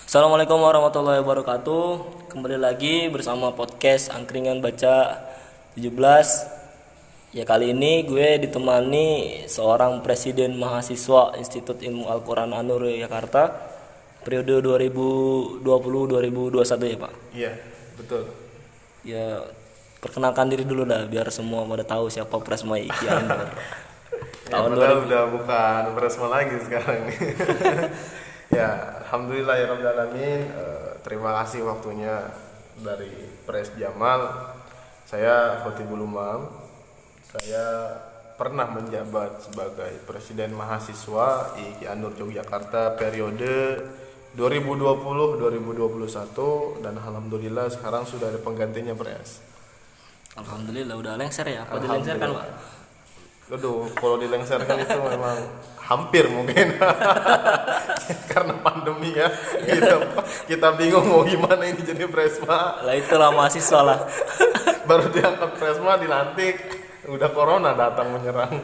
Assalamualaikum warahmatullahi wabarakatuh. Kembali lagi bersama podcast Angkringan Baca 17. Ya, kali ini gue ditemani seorang presiden mahasiswa Institut Ilmu Al-Quran An-Nur Jakarta periode 2020-2021 ya Pak? Iya, betul. Ya, perkenalkan diri dulu dah biar semua pada tahu siapa Presma Iki An-Nur. Tahun 2000 udah bukan Presma lagi sekarang nih. Ya, alhamdulillah ya Rabbil Alamin. Terima kasih waktunya dari Pres Jamal. Saya Khotibul Umam. Saya pernah menjabat sebagai Presiden Mahasiswa IKI An-Nur Yogyakarta periode 2020-2021 dan alhamdulillah sekarang sudah ada penggantinya Pres. Alhamdulillah udah lengser ya. Apa dilengserkan Pak? Aduh, kalau dilengserkan itu memang hampir mungkin karena pandemi ya. Kita bingung mau gimana ini jadi Presma. Lah itulah mahasiswa lah. Baru diangkat Presma dilantik, udah corona datang menyerang.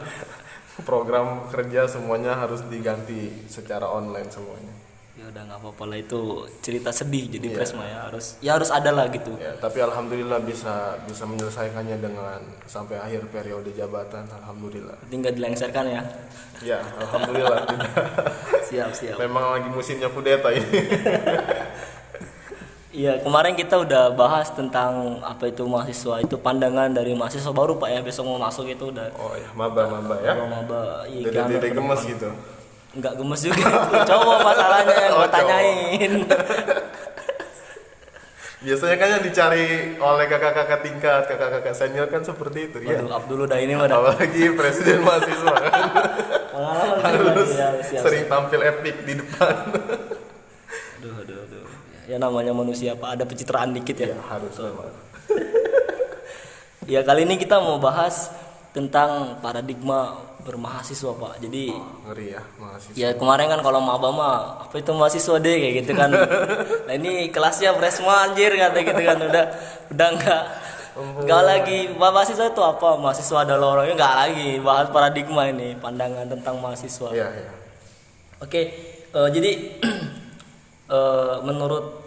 Program kerja semuanya harus diganti secara online semuanya. Ya udah nggak apa-apa lah, itu cerita sedih jadi Presma ya, harus ada lah gitu. Ya, tapi alhamdulillah bisa menyelesaikannya dengan sampai akhir periode jabatan, alhamdulillah. Tinggal dilengserkan ya. Ya, alhamdulillah tidak. Siap. Memang lagi musimnya kudeta ini. Iya, kemarin kita udah bahas tentang apa itu mahasiswa, itu pandangan dari mahasiswa baru Pak ya, besok mau masuk itu udah. Oh ya, maba ya. Maba. Iya, Dede gemes gitu. Enggak gemes juga itu. Coba masalahnya yang gua tanyain. Biasanya kan yang dicari oleh kakak-kakak tingkat, kakak-kakak senior kan seperti itu ya. Waduh, Abdul udah ini mah. Apalagi presiden mahasiswa kan. Pengalaman harus ya, siap. Sering tampil epic di depan. Aduh. Ya namanya manusia Pak, ada pencitraan dikit ya. Ya harus memang. Ya, kali ini kita mau bahas tentang paradigma bermahasiswa Pak. Jadi ngeri ya mahasiswa. ya kemarin kan kalau maba mah apa itu mahasiswa deh kayak gitu kan. Nah ini kelasnya Presma anjir kata gitu kan, udah enggak lagi mahasiswa itu apa, mahasiswa adalah orangnya, enggak lagi bahas paradigma ini, pandangan tentang mahasiswa. Iya. Oke, jadi menurut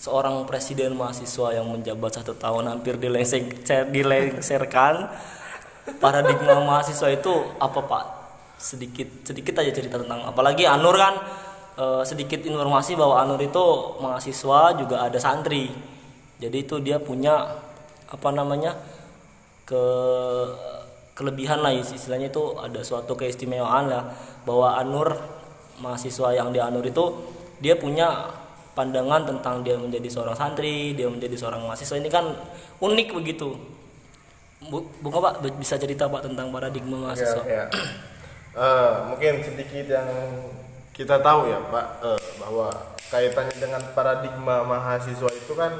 seorang presiden mahasiswa yang menjabat 1 tahun hampir dilengserkan, paradigma mahasiswa itu apa Pak? Sedikit aja cerita tentang, apalagi An-Nur kan sedikit informasi bahwa An-Nur itu mahasiswa juga ada santri. Jadi itu dia punya apa namanya kelebihan lah istilahnya, itu ada suatu keistimewaan lah bahwa An-Nur, mahasiswa yang di An-Nur itu dia punya pandangan tentang dia menjadi seorang santri, dia menjadi seorang mahasiswa, ini kan unik begitu. Bukan Pak, bisa cerita Pak tentang paradigma mahasiswa? Ya. Mungkin sedikit yang kita tahu ya Pak, bahwa kaitannya dengan paradigma mahasiswa itu kan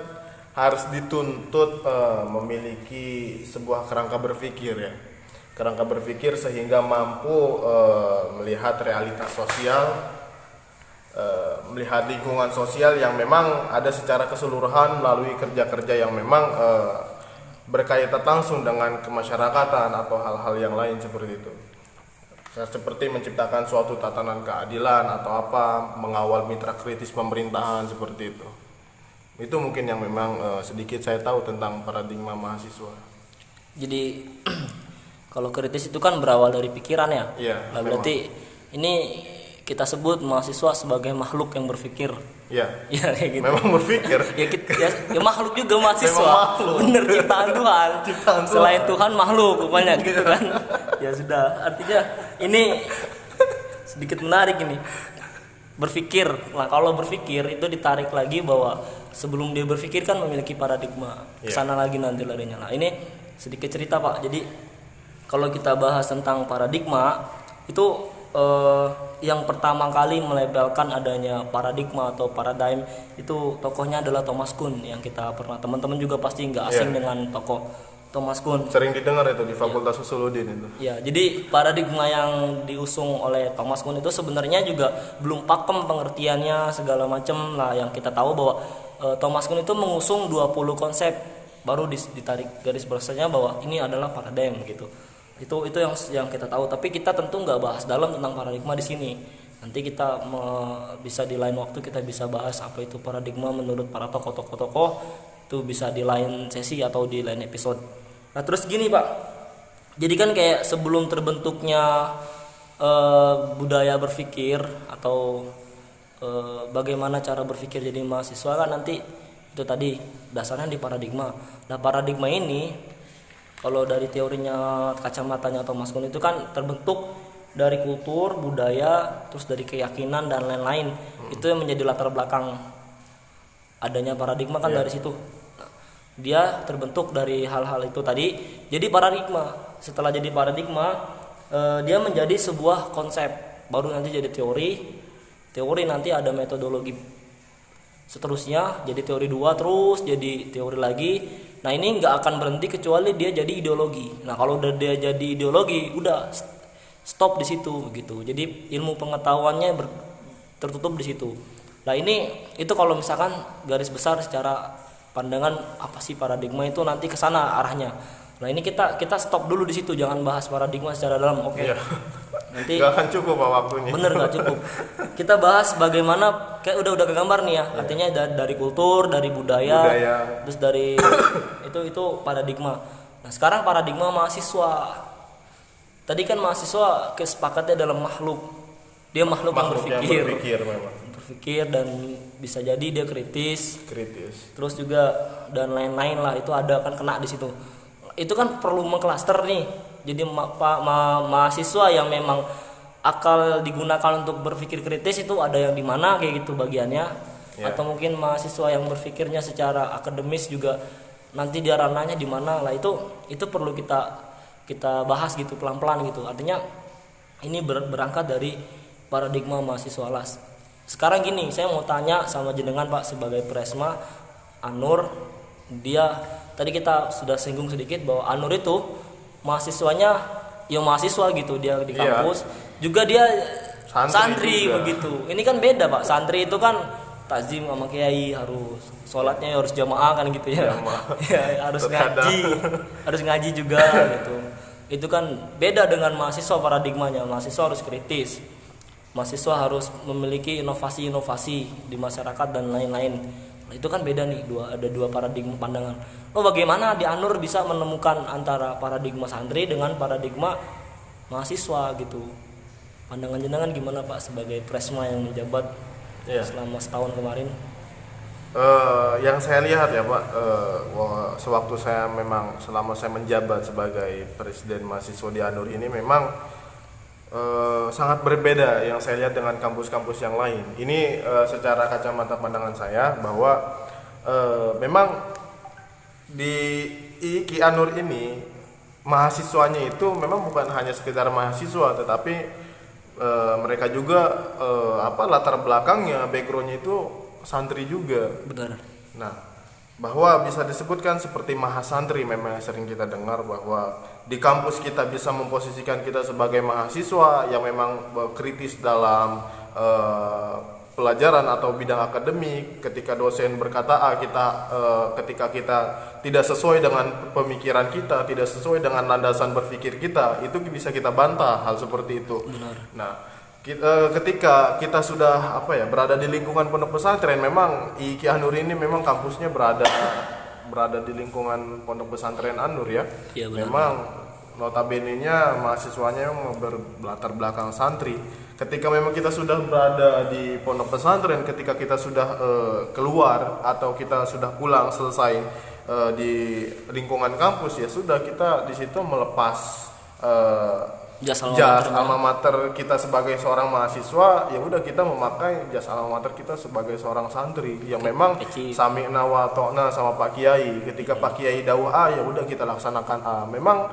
harus dituntut memiliki sebuah kerangka berpikir ya, kerangka berpikir sehingga mampu melihat realitas sosial, melihat lingkungan sosial yang memang ada secara keseluruhan melalui kerja-kerja yang memang berkaitan langsung dengan kemasyarakatan atau hal-hal yang lain seperti itu. Seperti menciptakan suatu tatanan keadilan atau apa, mengawal mitra kritis pemerintahan seperti itu. Itu mungkin yang memang sedikit saya tahu tentang paradigma mahasiswa. Jadi kalau kritis itu kan berawal dari pikiran ya. Iya. Nah, berarti ini kita sebut mahasiswa sebagai makhluk yang berpikir. Iya. Ya kayak gitu. Memang berpikir. ya makhluk juga mahasiswa. Bener, ciptaan Tuhan. Selain Tuhan makhluk pokoknya gitu kan. Ya sudah, artinya ini sedikit menarik ini. Berpikir. Nah, kalau berpikir itu ditarik lagi bahwa sebelum dia berpikir kan memiliki paradigma. Kesana lagi nanti larinya. Nah, ini sedikit cerita Pak. Jadi kalau kita bahas tentang paradigma itu yang pertama kali melabelkan adanya paradigma atau paradigm itu tokohnya adalah Thomas Kuhn, yang kita pernah, teman-teman juga pasti nggak asing dengan tokoh Thomas Kuhn. Sering didengar itu di Fakultas Usuluddin itu. Ya, jadi paradigma yang diusung oleh Thomas Kuhn itu sebenarnya juga belum pakem pengertiannya segala macam lah. Yang kita tahu bahwa Thomas Kuhn itu mengusung 20 konsep, baru ditarik garis besarnya bahwa ini adalah paradigm gitu. Itu yang kita tahu, tapi kita tentu nggak bahas dalam tentang paradigma di sini. Nanti kita bisa di lain waktu kita bisa bahas apa itu paradigma menurut para tokoh-tokoh itu bisa di lain sesi atau di lain episode. Nah terus gini Pak, jadi kan kayak sebelum terbentuknya budaya berpikir atau bagaimana cara berpikir jadi mahasiswa kan nanti itu tadi dasarnya di paradigma. Nah paradigma ini kalau dari teorinya kacamatanya Thomas Kuhn itu kan terbentuk dari kultur, budaya, terus dari keyakinan dan lain-lain. Itu yang menjadi latar belakang adanya paradigma kan dari situ. Nah, dia terbentuk dari hal-hal itu tadi. Jadi paradigma. Setelah jadi paradigma, dia menjadi sebuah konsep. Baru nanti jadi teori. Teori nanti ada metodologi. Seterusnya jadi teori 2 terus jadi teori lagi. Nah ini nggak akan berhenti kecuali dia jadi ideologi. Nah kalau udah dia jadi ideologi, udah stop di situ gitu. Jadi ilmu pengetahuannya tertutup di situ. Nah ini itu kalau misalkan garis besar secara pandangan apa sih paradigma itu nanti ke sana arahnya. Nah ini kita stop dulu di situ, jangan bahas paradigma secara dalam. Oke. Iya. Nanti nggak akan cukup Pak waktunya. Bener nggak cukup. Kita bahas bagaimana kayak udah kegambar nih ya. Artinya dari kultur, dari budaya. Terus dari itu paradigma. Nah sekarang paradigma mahasiswa. Tadi kan mahasiswa kesepakatnya dalam makhluk. Dia makhluk yang berpikir dan bisa jadi dia kritis. Terus juga dan lain-lain lah itu ada kan kena di situ. Itu kan perlu mengklaster nih. Jadi mahasiswa yang memang akal digunakan untuk berpikir kritis itu ada yang di mana kayak gitu bagiannya. Atau mungkin mahasiswa yang berpikirnya secara akademis juga nanti dia ranahnya di mana lah itu perlu kita bahas gitu pelan-pelan gitu. Artinya ini berangkat dari paradigma mahasiswa las. Sekarang gini, saya mau tanya sama jenengan Pak sebagai Presma Anur. Dia tadi kita sudah singgung sedikit bahwa Anur itu mahasiswanya ya mahasiswa gitu, dia di kampus juga dia santri begitu. Ini kan beda Pak, santri itu kan takzim sama kiai, harus sholatnya harus jamaah kan gitu ya. Ya harus ngaji juga gitu. Itu kan beda dengan mahasiswa paradigmanya. Mahasiswa harus kritis, mahasiswa harus memiliki inovasi-inovasi di masyarakat dan lain-lain. Nah, itu kan beda nih, ada dua paradigma pandangan. Bagaimana di Anur bisa menemukan antara paradigma santri dengan paradigma mahasiswa gitu? Pandangan jenengan gimana Pak sebagai Presma yang menjabat selama setahun kemarin? Yang saya lihat ya Pak, sewaktu saya memang selama saya menjabat sebagai Presiden Mahasiswa di Anur ini memang sangat berbeda yang saya lihat dengan kampus-kampus yang lain. Ini secara kacamata pandangan saya bahwa memang di IKI Anur ini mahasiswanya itu memang bukan hanya sekedar mahasiswa, tetapi mereka juga latar belakangnya, backgroundnya itu santri juga. Benar. Nah, bahwa bisa disebutkan seperti mahasantri memang sering kita dengar bahwa di kampus kita bisa memposisikan kita sebagai mahasiswa yang memang kritis dalam pelajaran atau bidang akademik. Ketika dosen berkata A, ketika kita tidak sesuai dengan pemikiran kita, tidak sesuai dengan landasan berpikir kita, itu bisa kita bantah hal seperti itu. Benar. Nah, ketika kita sudah berada di lingkungan pondok pesantren, memang IKI Anur ini memang kampusnya berada di lingkungan pondok pesantren Anur ya. Iya, benar. Memang notabene-nya mahasiswanya yang berlatar belakang santri. Ketika memang kita sudah berada di pondok pesantren, ketika kita sudah keluar atau kita sudah pulang selesai di lingkungan kampus, ya sudah kita di situ melepas jas alma mater kita sebagai seorang mahasiswa. Ya udah kita memakai jas alma mater kita sebagai seorang santri yang memang sami'na wa ta'na sama Pak Kiai. Ketika Pak Kiai dawuh A, ya udah kita laksanakan A. Memang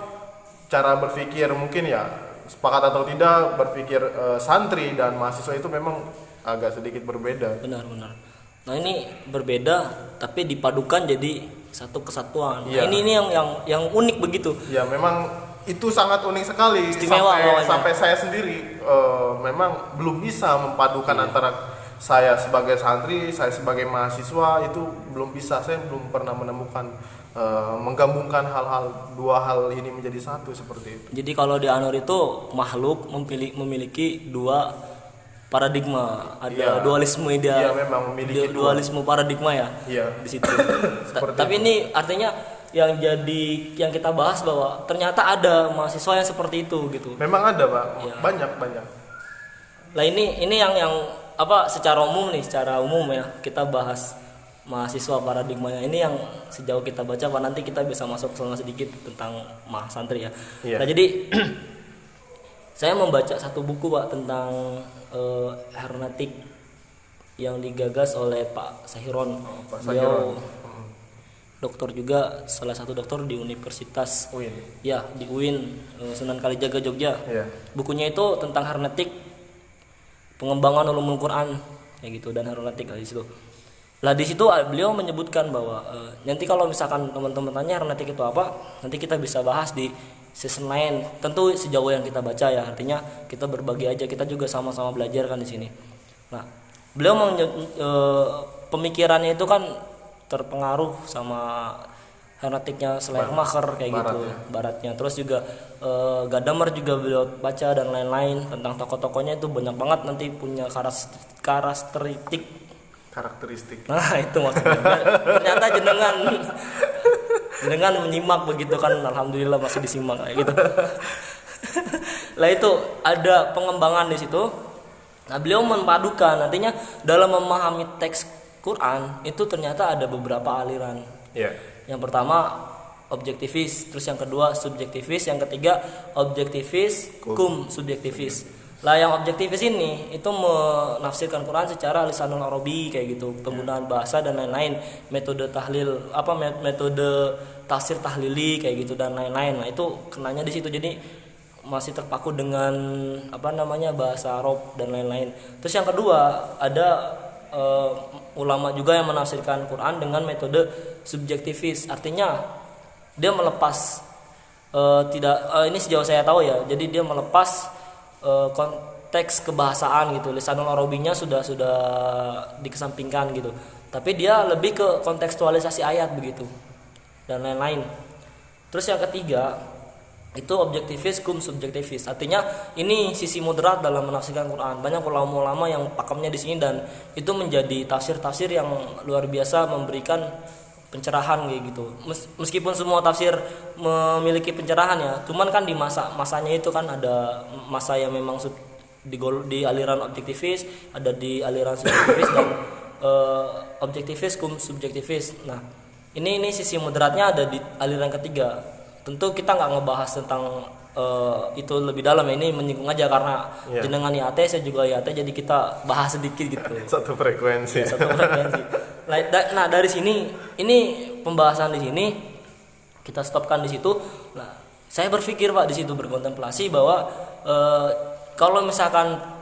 cara berpikir mungkin ya sepakat atau tidak berpikir santri dan mahasiswa itu memang agak sedikit berbeda. Benar. Nah ini berbeda tapi dipadukan jadi satu kesatuan. Ya. Nah, ini yang unik begitu. Ya memang itu sangat unik sekali. Istimewa sampai saya sendiri memang belum bisa mempadukan antara saya sebagai santri, saya sebagai mahasiswa itu belum bisa. Saya belum pernah menemukan menggabungkan dua hal ini menjadi satu seperti itu. Jadi kalau di Anur itu makhluk memiliki dua paradigma, ada Iya. dualisme ide, Iya, memang memiliki dualisme paradigma ya Iya. di situ. Seperti Tapi ini artinya yang kita bahas bahwa ternyata ada mahasiswa yang seperti itu gitu. Memang ada Pak, Iya. banyak. Lah ini yang apa secara umum ya kita bahas mahasiswa paradigmanya ini yang sejauh kita baca Pak, nanti kita bisa masuk sedikit tentang mahasantri ya. Iya. Nah jadi saya membaca satu buku Pak tentang hermeneutik yang digagas oleh Pak Sahiron. Pak Beliau Sahiron. dokter juga, salah satu dokter di Universitas UIN. ya di UIN Sunan Kalijaga Jogja. Iya. Bukunya itu tentang hermeneutik, pengembangan ulumul Quran kayak gitu dan hermeneutik di situ. Lah di situ beliau menyebutkan bahwa nanti kalau misalkan teman-teman tanya hermeneutik itu apa, nanti kita bisa bahas di season lain. Tentu sejauh yang kita baca ya, artinya kita berbagi aja, kita juga sama-sama belajar kan di sini. Nah, beliau pemikirannya itu kan terpengaruh sama hermeneutiknya Schleiermacher kayak gitu, baratnya. Terus juga Gadamer juga beliau baca dan lain-lain tentang tokoh-tokohnya itu banyak banget nanti punya karakteristik. Nah, itu maksudnya. Ternyata jenengan menyimak begitu kan, alhamdulillah masih disimak kayak gitu. Lah itu ada pengembangan di situ. Nah, beliau memadukan artinya dalam memahami teks Quran itu ternyata ada beberapa aliran. Iya. Yang pertama objektivis, terus yang kedua subjektivis, yang ketiga objektivis cum subjektivis. Lah yang objektivis ini itu menafsirkan Quran secara lisanul Arabi kayak gitu, penggunaan bahasa dan lain-lain, metode tahlil metode tafsir tahlili kayak gitu dan lain-lain. Nah, itu kenanya di situ, jadi masih terpaku dengan bahasa Arab dan lain-lain. Terus yang kedua ada ulama juga yang menafsirkan Quran dengan metode subjektivis, artinya dia melepas ini sejauh saya tahu ya, jadi dia melepas konteks kebahasaan gitu, lisanul arabinya sudah dikesampingkan gitu, tapi dia lebih ke kontekstualisasi ayat begitu dan lain-lain. Terus yang ketiga itu objektivis cum subjektivis, artinya ini sisi moderat dalam menafsirkan Quran. Banyak ulama-ulama yang pakamnya di sini dan itu menjadi tafsir-tafsir yang luar biasa, memberikan pencerahan kayak gitu. Meskipun semua tafsir memiliki pencerahan ya, cuman kan di masanya itu kan ada masa yang memang di aliran objektivis, ada di aliran subjektivis dan objektivis cum subjektivis. Nah, ini sisi moderatnya ada di aliran ketiga. Tentu kita nggak ngebahas tentang itu lebih dalam ya, ini menyinggung aja karena jenengan IAT, saya juga IAT, jadi kita bahas sedikit gitu. Satu frekuensi. Nah, dari sini ini pembahasan di sini kita stopkan di situ. Nah, saya berpikir Pak di situ berkontemplasi bahwa kalau misalkan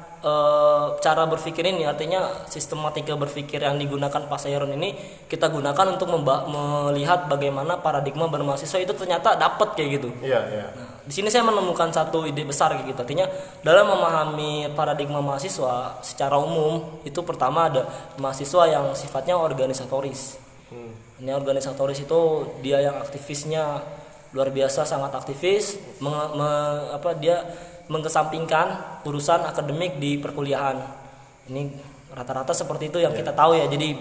cara berpikir ini, artinya sistematika berpikir yang digunakan Pak Sahiron ini kita gunakan untuk melihat bagaimana paradigma bermahasiswa itu ternyata dapat kayak gitu. Iya. Nah, di sini saya menemukan satu ide besar kayak gitu. Artinya dalam memahami paradigma mahasiswa secara umum itu pertama ada mahasiswa yang sifatnya organisatoris. Ini organisatoris itu dia yang aktivisnya luar biasa, sangat aktivis, dia mengesampingkan urusan akademik di perkuliahan. Ini rata-rata seperti itu yang kita tahu ya. Jadi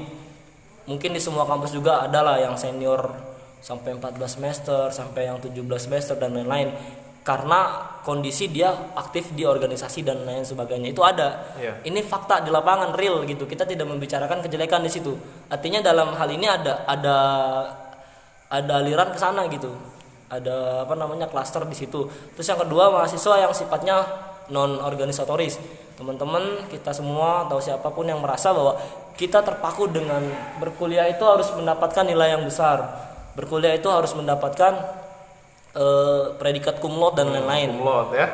mungkin di semua kampus juga ada lah yang senior sampai 14 semester, sampai yang 17 semester dan lain-lain. Karena kondisi dia aktif di organisasi dan lain sebagainya itu ada. Ini fakta di lapangan, real gitu. Kita tidak membicarakan kejelekan di situ. Artinya dalam hal ini ada aliran ke sana gitu. Ada klaster di situ. Terus yang kedua mahasiswa yang sifatnya non organisatoris. Teman-teman kita semua atau siapapun yang merasa bahwa kita terpaku dengan berkuliah itu harus mendapatkan nilai yang besar. Berkuliah itu harus mendapatkan predikat cum laude dan lain-lain.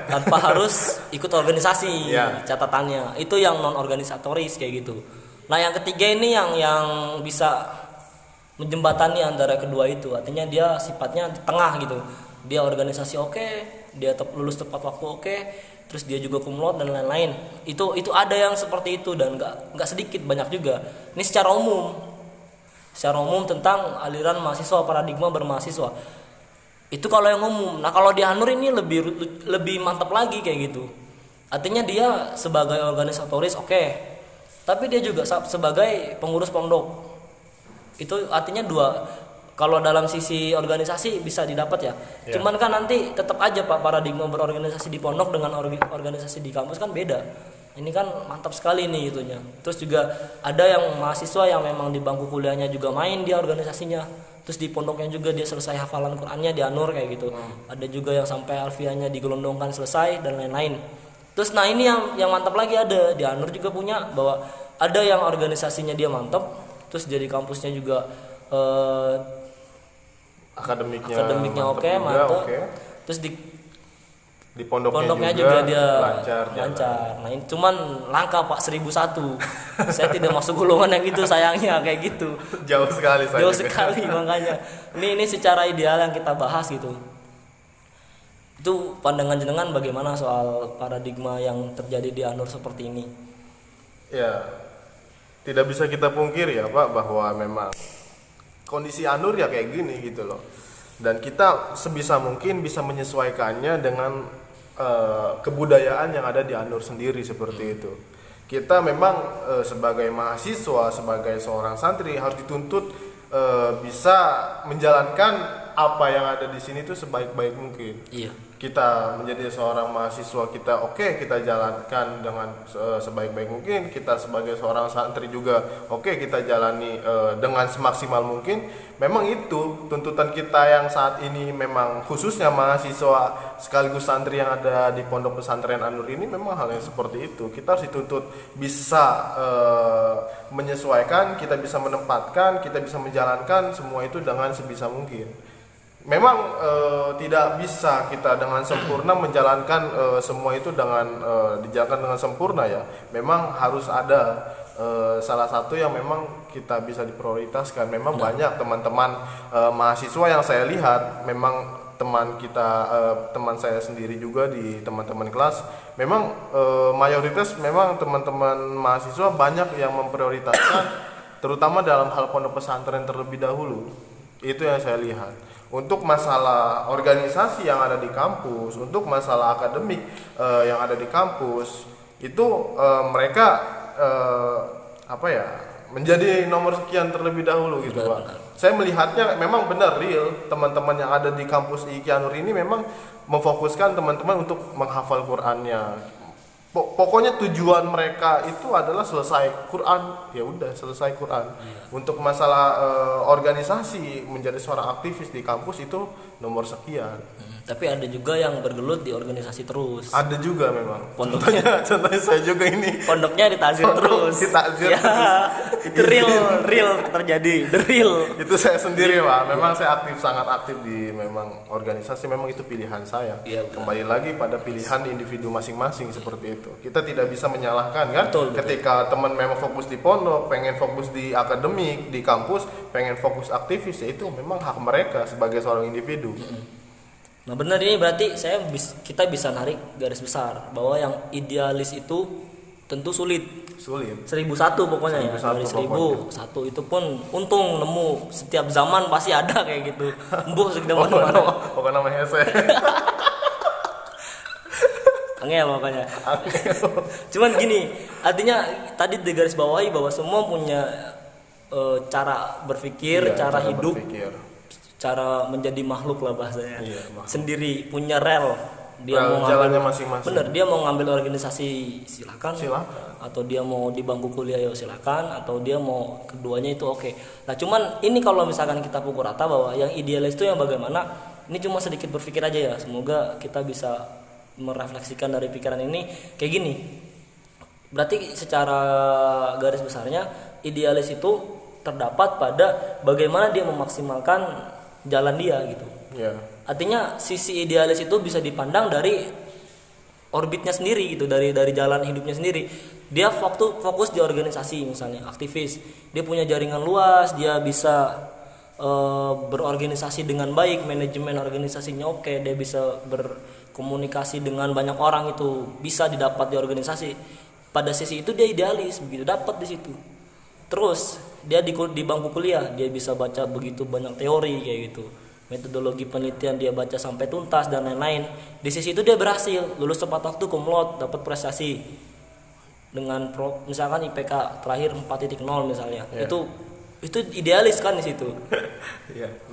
Tanpa harus ikut organisasi. Catatannya itu yang non organisatoris kayak gitu. Nah, yang ketiga ini yang bisa menjembatani antara kedua itu, artinya dia sifatnya di tengah gitu. Dia organisasi oke, dia lulus tepat waktu terus dia juga cum laude dan lain-lain. Itu ada yang seperti itu dan nggak sedikit, banyak juga. Ini secara umum tentang aliran mahasiswa, paradigma bermahasiswa. Itu kalau yang umum. Nah, kalau di Hanur ini lebih mantap lagi kayak gitu. Artinya dia sebagai organisatoris oke, tapi dia juga sebagai pengurus pondok. Itu artinya dua. Kalau dalam sisi organisasi bisa didapat ya. Cuman kan nanti tetap aja Pak, paradigma berorganisasi di pondok dengan organisasi di kampus kan beda. Ini kan mantap sekali nih itunya. Terus juga ada yang mahasiswa yang memang di bangku kuliahnya juga main dia organisasinya. Terus di pondoknya juga dia selesai hafalan Qur'annya di Anur kayak gitu. Ada juga yang sampai alfiahnya digelondongkan selesai dan lain-lain. Terus nah ini yang mantap lagi, ada di Anur juga punya, bahwa ada yang organisasinya dia mantap, terus jadi kampusnya juga akademiknya oke, mantap. Terus di pondoknya juga dia lancar. Nah ini cuman langka Pak, 1001. Saya tidak masuk golongan yang itu sayangnya kayak gitu. Jauh sekali Makanya. Ini secara ideal yang kita bahas gitu. Itu pandangan jenengan bagaimana soal paradigma yang terjadi di Anur seperti ini? Ya, tidak bisa kita pungkiri ya Pak, bahwa memang kondisi Anur ya kayak gini gitu loh. Dan kita sebisa mungkin bisa menyesuaikannya dengan kebudayaan yang ada di Anur sendiri seperti itu. Kita memang sebagai mahasiswa, sebagai seorang santri harus dituntut bisa menjalankan apa yang ada di sini itu sebaik-baik mungkin. Iya. Kita menjadi seorang mahasiswa, kita kita jalankan dengan sebaik-baik mungkin. Kita sebagai seorang santri juga kita jalani dengan semaksimal mungkin. Memang itu tuntutan kita yang saat ini, memang khususnya mahasiswa sekaligus santri yang ada di Pondok Pesantren Anur ini, memang hal yang seperti itu. Kita harus dituntut bisa menyesuaikan, kita bisa menempatkan, kita bisa menjalankan semua itu dengan sebisa mungkin. Memang tidak bisa kita dengan sempurna menjalankan semua itu dengan dijalankan dengan sempurna ya. Memang harus ada salah satu yang memang kita bisa diprioritaskan. Memang banyak teman-teman mahasiswa yang saya lihat, memang teman saya sendiri juga di teman-teman kelas, memang mayoritas memang teman-teman mahasiswa banyak yang memprioritaskan terutama dalam hal pondok pesantren terlebih dahulu. Itu yang saya lihat. Untuk masalah organisasi yang ada di kampus, untuk masalah akademik yang ada di kampus, itu mereka menjadi nomor sekian terlebih dahulu gitu Pak. Saya melihatnya memang benar real, teman-teman yang ada di kampus IKI Anur ini memang memfokuskan teman-teman untuk menghafal Qur'annya. Pokoknya tujuan mereka itu adalah selesai Quran, ya udah selesai Quran. Untuk masalah organisasi menjadi seorang aktivis di kampus itu nomor sekian. Tapi ada juga yang bergelut di organisasi terus. Ada juga memang. Pondoknya contohnya saya juga ini. Pondoknya ditakzir terus. Ditakzir ya, terus. Itu real terjadi, the real. Itu saya sendiri Pak. Memang saya sangat aktif di memang organisasi. Memang itu pilihan saya. Kembali lagi pada pilihan individu masing-masing seperti itu. Kita tidak bisa menyalahkan kan. Betul. Ketika teman memang fokus di pondok, pengen fokus di akademik, di kampus, pengen fokus aktivis, ya itu memang hak mereka sebagai seorang individu. Nah benar, ini berarti kita bisa narik garis besar bahwa yang idealis itu tentu sulit. 1001 pokoknya 1001 itu pun untung nemu, setiap zaman pasti ada kayak gitu. Embuh segede mana-mana. Pokoknya nama hese. Angel makanya. Cuman gini, artinya tadi di garis bawahi bahwa semua punya cara berpikir, cara hidup, cara menjadi makhluk lah bahasanya. Sendiri punya rel. Dia mau jalannya masing-masing. Bener, dia mau ngambil organisasi silakan. Atau dia mau di bangku kuliah ya silakan, atau dia mau keduanya itu oke. Nah, cuman ini kalau misalkan kita pukul rata bahwa yang idealis itu yang bagaimana? Ini cuma sedikit berpikir aja ya. Semoga kita bisa merefleksikan dari pikiran ini kayak gini. Berarti secara garis besarnya idealis itu terdapat pada bagaimana dia memaksimalkan jalan dia gitu. Artinya sisi idealis itu bisa dipandang dari orbitnya sendiri gitu, dari jalan hidupnya sendiri. Dia fokus di organisasi misalnya, aktivis. Dia punya jaringan luas, dia bisa berorganisasi dengan baik, manajemen organisasinya oke, dia bisa berkomunikasi dengan banyak orang, itu bisa didapat di organisasi. Pada sisi itu dia idealis, begitu dapat di situ. Terus dia di bangku kuliah dia bisa baca begitu banyak teori kayak gitu. metodologi penelitian dia baca sampai tuntas dan lain-lain. Di sisi itu dia berhasil lulus tepat waktu, cum laude, dapat prestasi dengan misalkan IPK terakhir 4.0 misalnya. Itu idealis kan di situ.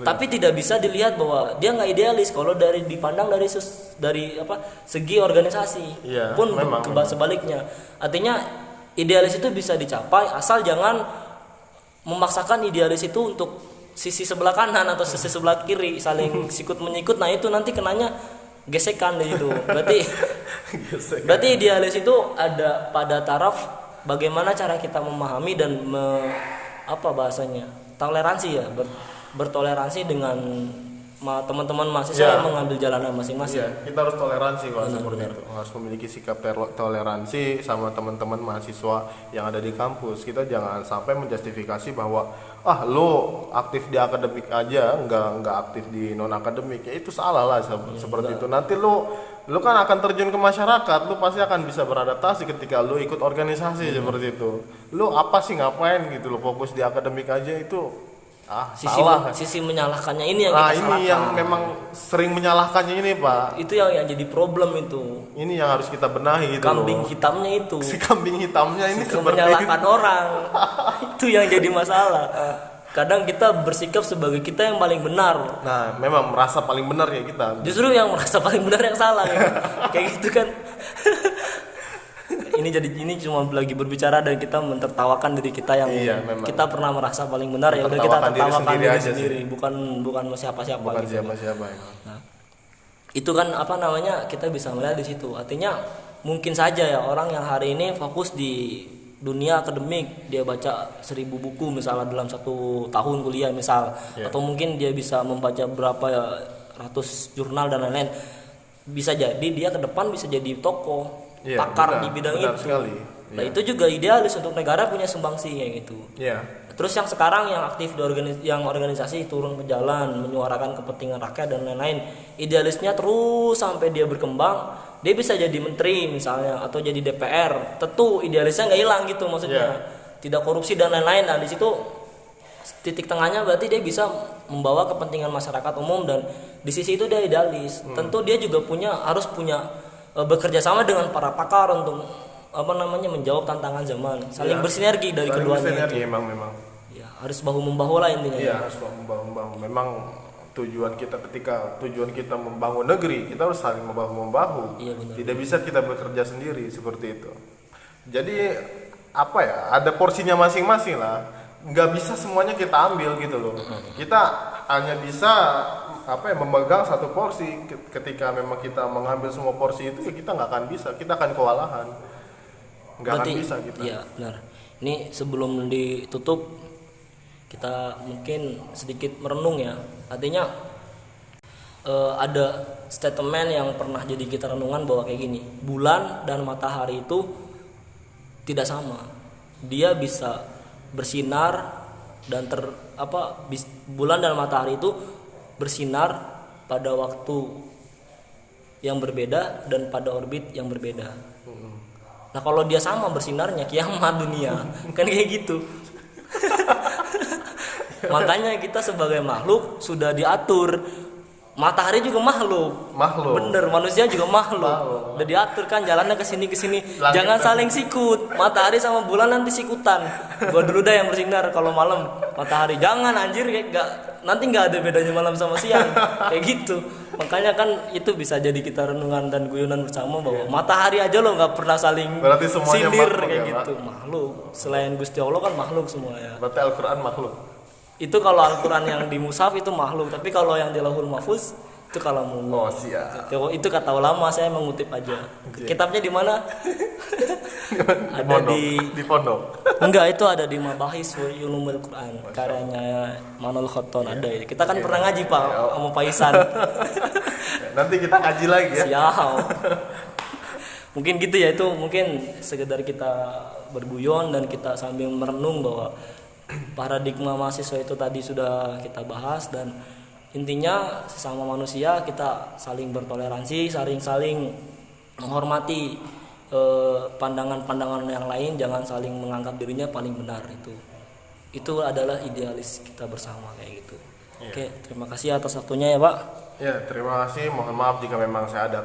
Tapi tidak bisa dilihat bahwa dia nggak idealis kalau dipandang dari segi organisasi. Pun sebaliknya. Artinya idealis itu bisa dicapai asal jangan memaksakan idealis itu untuk sisi sebelah kanan atau sisi sebelah kiri saling sikut menyikut. Nah itu nanti kenanya gesekan di situ. Berarti idealis itu ada pada taraf bagaimana cara kita memahami dan toleransi ya, bertoleransi dengan teman-teman mahasiswa yang mengambil jalanan masing-masing. Kita harus toleransi kalau seperti itu. Harus memiliki sikap toleransi sama teman-teman mahasiswa yang ada di kampus. Kita jangan sampai menjustifikasi bahwa lo aktif di akademik aja, nggak aktif di non akademik. Ya itu salah lah seperti itu. Nanti lo kan akan terjun ke masyarakat, lo pasti akan bisa beradaptasi ketika lo ikut organisasi seperti itu. Lo apa sih ngapain gitu, lo fokus di akademik aja itu sisi menyalahkannya ini yang kita salahkan. Ini yang memang sering menyalahkannya ini Pak. Itu yang jadi problem itu. Ini yang harus kita benahi gitu. Kambing hitamnya itu. Si kambing hitamnya ini seperti menyalahkan orang. Itu yang jadi masalah. Kadang kita bersikap sebagai kita yang paling benar. Nah, memang merasa paling benar ya kita. Justru yang merasa paling benar yang salah ya. Kayak gitu kan. Ini cuma lagi berbicara dan kita mentertawakan diri kita yang kita pernah merasa paling benar, ya udah kita tertawakan diri sendiri, bukan siapa-siapa. Bukan gitu. siapa-siapa. Nah, itu kan kita bisa melihat di situ. Artinya mungkin saja ya orang yang hari ini fokus di dunia akademik, dia baca 1000 buku misalnya dalam 1 tahun kuliah atau mungkin dia bisa membaca berapa ratus jurnal dan lain-lain. Bisa jadi dia ke depan bisa jadi tokoh. Pakar di bidang itu. Sekali. Nah itu juga idealis untuk negara punya sumbangsi kayak gitu. Terus yang sekarang yang aktif di organisasi turun ke jalan menyuarakan kepentingan rakyat dan lain-lain, idealisnya terus sampai dia berkembang, dia bisa jadi menteri misalnya atau jadi DPR. Tentu idealisnya nggak hilang gitu maksudnya. Tidak korupsi dan lain-lain. Nah di situ titik tengahnya berarti dia bisa membawa kepentingan masyarakat umum dan di sisi itu dia idealis. Tentu dia juga harus punya bekerja sama dengan para pakar untuk menjawab tantangan zaman, saling bersinergi dari keduanya. Memang. Ya, harus bahu membahu lah intinya. Iya, harus bahu membahu. Memang tujuan kita membangun negeri, kita harus saling membahu. Iya, benar. Tidak bisa kita bekerja sendiri seperti itu. Jadi ada porsinya masing-masing lah. Nggak bisa semuanya kita ambil gitu loh. Kita hanya bisa memegang satu porsi. Ketika memang kita mengambil semua porsi itu, kita nggak akan bisa, kita akan kewalahan, akan bisa kita. Iya benar. Ini sebelum ditutup kita mungkin sedikit merenung ya. Artinya ada statement yang pernah jadi kita renungan bahwa kayak gini, bulan dan matahari itu tidak sama. Dia bisa bersinar dan bulan dan matahari itu bersinar pada waktu yang berbeda dan pada orbit yang berbeda. Nah kalau dia sama bersinarnya kiamat dunia kan kayak gitu. Makanya kita sebagai makhluk sudah diatur. Matahari juga makhluk. Bener, manusia juga makhluk. Udah diatur kan jalannya ke sini. Jangan saling sikut. Matahari sama bulan nanti sikutan. Gua dulu dah yang bersinar kalau malam matahari. Jangan anjir nanti enggak ada bedanya malam sama siang. Kayak gitu. Makanya kan itu bisa jadi kita renungan dan guyonan bersama bahwa matahari aja lo enggak pernah saling sindir kayak gitu. Makhluk. Selain Gusti Allah kan makhluk semua ya. Berarti Al-Qur'an makhluk. Itu kalau Al-Quran yang di mushaf itu makhluk, tapi kalau yang di Lauhul Mahfuz itu kalamullah. Siap. Itu kata ulama, saya mengutip aja. Kitabnya di mana? Ada di pondok. Enggak, itu ada di Mabahis Ulumul Quran, karyanya Manul Khotton. Ada. Kita kan pernah ngaji Pak sama Pak Isan. Nanti kita ngaji lagi ya. Siap. Mungkin gitu ya, itu mungkin sekedar kita berguyon dan kita sambil merenung bahwa paradigma mahasiswa itu tadi sudah kita bahas, dan intinya sesama manusia kita saling bertoleransi, saling menghormati pandangan-pandangan yang lain, jangan saling menganggap dirinya paling benar. Itu adalah idealis kita bersama kayak gitu. Oke, terima kasih atas waktunya ya Pak. Ya, terima kasih. Mohon maaf jika memang saya ada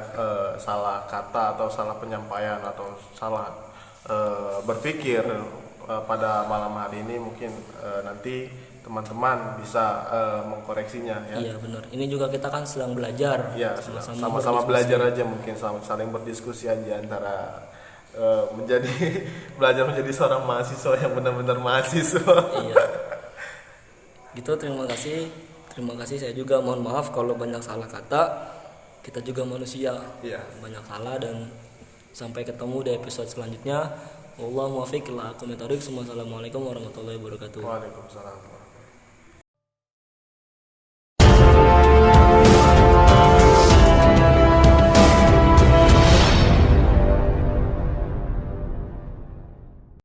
salah kata atau salah penyampaian atau salah berpikir pada malam hari ini. Mungkin nanti teman-teman bisa mengkoreksinya ya. Iya benar. Ini juga kita kan sedang belajar. Ya, sama-sama belajar aja, mungkin saling berdiskusi aja antara belajar menjadi seorang mahasiswa yang benar-benar mahasiswa. Iya. Gitu, terima kasih saya juga mohon maaf kalau banyak salah kata. Kita juga manusia, Iya. banyak salah, dan sampai ketemu di episode selanjutnya. Wallahu muwaffiq ila aqwamit thoriq. Wassalamualaikum warahmatullahi wabarakatuh. Waalaikumsalam.